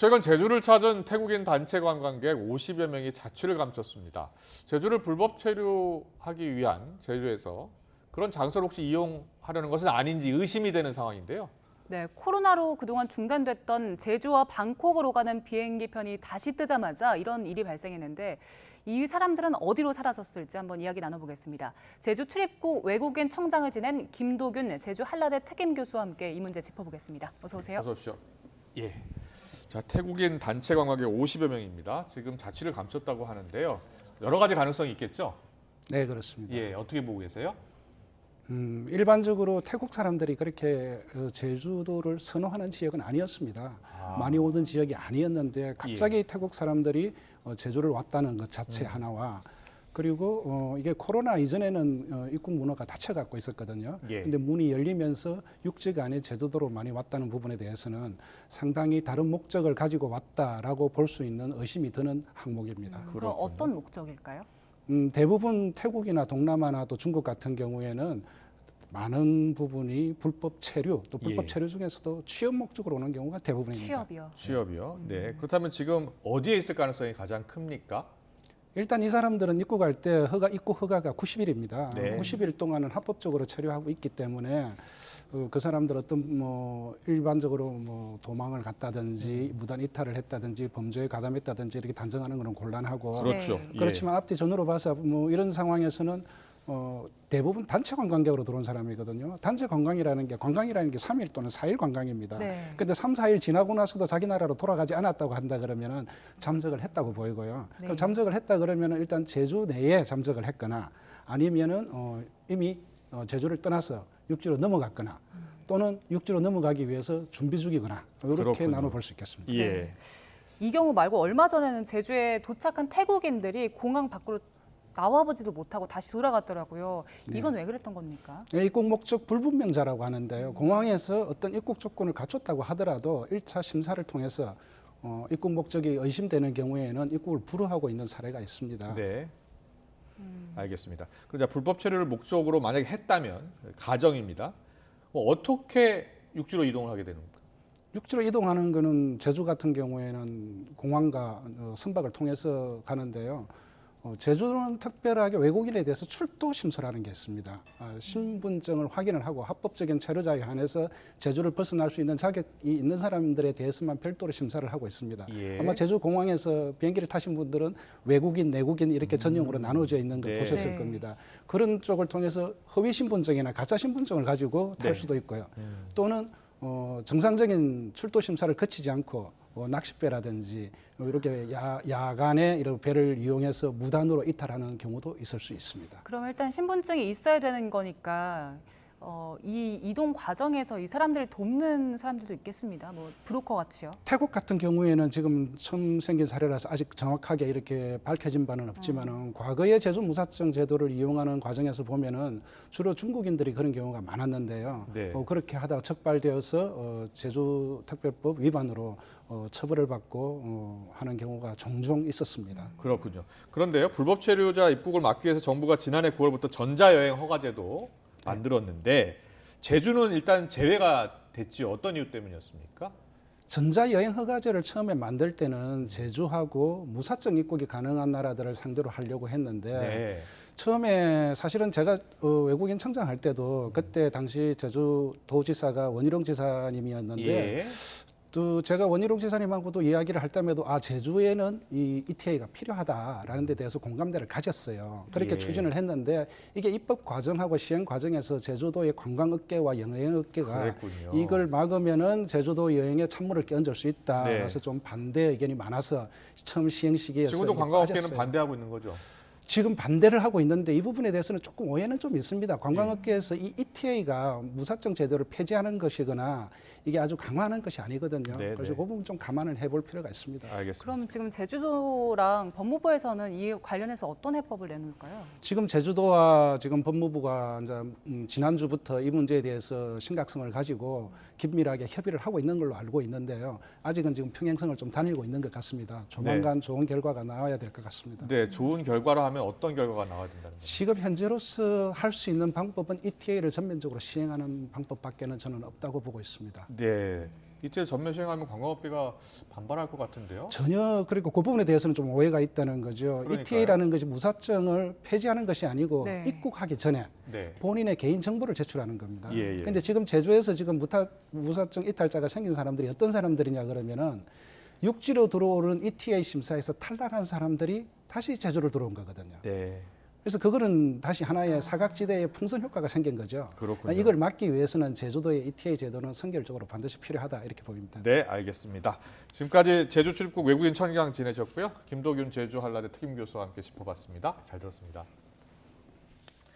최근 제주를 찾은 태국인 단체 관광객 50여 명이 자취를 감췄습니다. 제주를 불법 체류하기 위한 제주에서 그런 장소를 혹시 이용하려는 것은 아닌지 의심이 되는 상황인데요. 네, 코로나로 그동안 중단됐던 제주와 방콕으로 가는 비행기 편이 다시 뜨자마자 이런 일이 발생했는데 이 사람들은 어디로 사라졌을지 한번 이야기 나눠보겠습니다. 제주 출입국 외국인 청장을 지낸 김도균 제주 한라대 특임 교수와 함께 이 문제 짚어보겠습니다. 어서 오세요. 어서 오십시오. 예. 자, 태국인 단체 관광객 50여 명입니다. 지금 자취를 감췄다고 하는데요. 여러 가지 가능성이 있겠죠? 네, 그렇습니다. 예, 어떻게 보고 계세요? 일반적으로 태국 사람들이 그렇게 제주도를 선호하는 지역은 아니었습니다. 많이 오던 지역이 아니었는데 갑자기 태국 사람들이 제주를 왔다는 것 자체 하나와 그리고 이게 코로나 이전에는 입국 문화가 닫혀갖고 있었거든요. 예. 근데 문이 열리면서 육지가 아닌 제주도로 많이 왔다는 부분에 대해서는 상당히 다른 목적을 가지고 왔다라고 볼 수 있는 의심이 드는 항목입니다. 그럼 어떤 목적일까요? 대부분 태국이나 동남아나 또 중국 같은 경우에는 많은 부분이 불법 체류, 또 불법 예. 체류 중에서도 취업 목적으로 오는 경우가 대부분입니다. 취업이요. 취업이요. 네. 그렇다면 지금 어디에 있을 가능성이 가장 큽니까? 일단 이 사람들은 입국할 때 입국 허가가 90일입니다. 네. 90일 동안은 합법적으로 체류하고 있기 때문에 그 사람들 어떤 일반적으로 도망을 갔다든지 무단 이탈을 했다든지 범죄에 가담했다든지 이렇게 단정하는 것은 곤란하고 그렇죠. 예. 그렇지만 앞뒤 전후로 봐서 이런 상황에서는 대부분 단체 관광객으로 들어온 사람이거든요. 단체 관광이라는 게 3일 또는 4일 관광입니다. 네. 근데 3, 4일 지나고 나서도 자기 나라로 돌아가지 않았다고 한다 그러면은 잠적을 했다고 보이고요. 네. 그럼 잠적을 했다 그러면은 일단 제주 내에 잠적을 했거나 아니면은 이미 제주를 떠나서 육지로 넘어갔거나 또는 육지로 넘어가기 위해서 준비 중이거나 이렇게 그렇군요. 나눠볼 수 있겠습니다. 예. 네. 이 경우 말고 얼마 전에는 제주에 도착한 태국인들이 공항 밖으로 나와보지도 못하고 다시 돌아갔더라고요. 이건 왜 그랬던 겁니까? 입국 목적 불분명자라고 하는데요. 공항에서 어떤 입국 조건을 갖췄다고 하더라도 1차 심사를 통해서 입국 목적이 의심되는 경우에는 입국을 불허하고 있는 사례가 있습니다. 네. 알겠습니다. 그럼 불법 체류를 목적으로 만약에 했다면 가정입니다. 어떻게 육지로 이동을 하게 되는 겁니까? 육지로 이동하는 거는 제주 같은 경우에는 공항과 선박을 통해서 가는데요. 제주는 특별하게 외국인에 대해서 출도 심사라는 게 있습니다. 신분증을 확인을 하고 합법적인 체류자에 한해서 제주를 벗어날 수 있는 자격이 있는 사람들에 대해서만 별도로 심사를 하고 있습니다. 예. 아마 제주 공항에서 비행기를 타신 분들은 외국인, 내국인 이렇게 전형으로 나눠져 있는 걸 네. 보셨을 네. 겁니다. 그런 쪽을 통해서 허위 신분증이나 가짜 신분증을 가지고 탈 네. 수도 있고요. 또는 정상적인 출도 심사를 거치지 않고 낚싯배라든지 이렇게 야간에 이런 배를 이용해서 무단으로 이탈하는 경우도 있을 수 있습니다. 그럼 일단 신분증이 있어야 되는 거니까 이 이동 과정에서 이 사람들을 돕는 사람들도 있겠습니다. 브로커 같이요. 태국 같은 경우에는 지금 처음 생긴 사례라서 아직 정확하게 이렇게 밝혀진 바는 없지만은 과거에 제주 무사증 제도를 이용하는 과정에서 보면은 주로 중국인들이 그런 경우가 많았는데요. 네. 그렇게 하다가 적발되어서 제주 특별법 위반으로 처벌을 받고 하는 경우가 종종 있었습니다. 그렇군요. 그런데요, 불법 체류자 입국을 막기 위해서 정부가 지난해 9월부터 전자여행 허가제도 만들었는데 제주는 일단 제외가 됐지요. 어떤 이유 때문이었습니까? 전자여행 허가제를 처음에 만들 때는 제주하고 무사증 입국이 가능한 나라들을 상대로 하려고 했는데 네. 처음에 사실은 제가 외국인 청장할 때도 그때 당시 제주도지사가 원희룡 지사님이었는데 예. 또 제가 원희룡 지사님하고도 이야기를 할 때에도 제주에는 이 ETA가 필요하다라는 데 대해서 공감대를 가졌어요. 그렇게 예. 추진을 했는데 이게 입법 과정하고 시행 과정에서 제주도의 관광업계와 여행업계가 그랬군요. 이걸 막으면은 제주도 여행에 찬물을 끼얹을 수 있다. 네. 그래서 좀 반대 의견이 많아서 처음 시행 시기에서 지금도 이게 관광업계는 빠졌어요. 반대하고 있는 거죠. 지금 반대를 하고 있는데 이 부분에 대해서는 조금 오해는 좀 있습니다. 관광업계에서 이 ETA가 무사증 제도를 폐지하는 것이거나 이게 아주 강화하는 것이 아니거든요. 네, 그래서 네. 그 부분 좀 감안을 해볼 필요가 있습니다. 알겠습니다. 그럼 지금 제주도랑 법무부에서는 이 관련해서 어떤 해법을 내놓을까요? 지금 제주도와 지금 법무부가 이제 지난주부터 이 문제에 대해서 심각성을 가지고 긴밀하게 협의를 하고 있는 걸로 알고 있는데요. 아직은 지금 평행선을 좀 다니고 있는 것 같습니다. 조만간 좋은 결과가 나와야 될 것 같습니다. 네, 좋은 결과로 하면 어떤 결과가 나와야 된다는 거죠? 지금 현재로서 할 수 있는 방법은 ETA를 전면적으로 시행하는 방법밖에는 저는 없다고 보고 있습니다. 네, 이제 전면 시행하면 관광업계가 반발할 것 같은데요. 전혀 그리고 그 부분에 대해서는 좀 오해가 있다는 거죠. 그러니까요. ETA라는 것이 무사증을 폐지하는 것이 아니고 네. 입국하기 전에 네. 본인의 개인 정보를 제출하는 겁니다. 예, 예. 그런데 지금 제주에서 지금 무사증 이탈자가 생긴 사람들이 어떤 사람들이냐 그러면은 육지로 들어오는 ETA 심사에서 탈락한 사람들이 다시 제주를 들어온 거거든요. 네. 그래서 그거는 다시 하나의 사각지대의 풍선 효과가 생긴 거죠. 그렇군요. 이걸 막기 위해서는 제주도의 ETA 제도는 선결적으로 반드시 필요하다 이렇게 보입니다. 네, 알겠습니다. 지금까지 제주 출입국 외국인 청장 지내셨고요. 김도균 제주 한라대 특임 교수와 함께 짚어봤습니다. 잘 들었습니다.